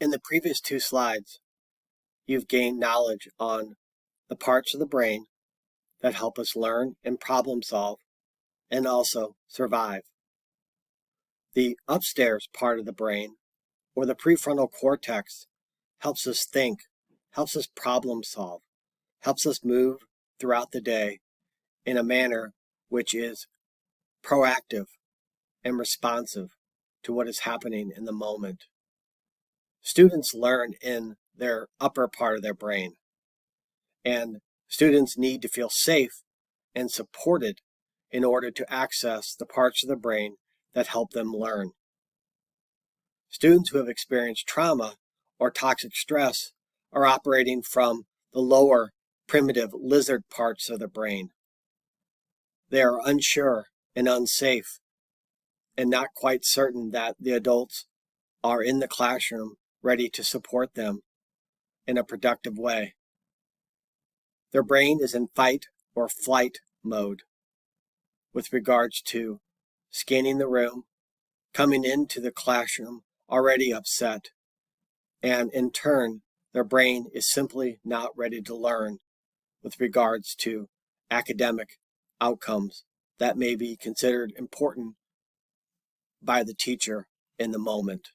In the previous two slides, you've gained knowledge on the parts of the brain that help us learn and problem solve and also survive. The upstairs part of the brain, or the prefrontal cortex, helps us think, helps us problem solve, helps us move throughout the day in a manner which is proactive and responsive to what is happening in the moment. Students learn in their upper part of their brain, and students need to feel safe and supported in order to access the parts of the brain that help them learn. Students who have experienced trauma or toxic stress are operating from the lower, primitive lizard parts of the brain. They are unsure and unsafe and not quite certain that the adults are in the classroom ready to support them in a productive way. Their brain is in fight or flight mode with regards to scanning the room, coming into the classroom already upset, and in turn, their brain is simply not ready to learn with regards to academic outcomes that may be considered important by the teacher in the moment.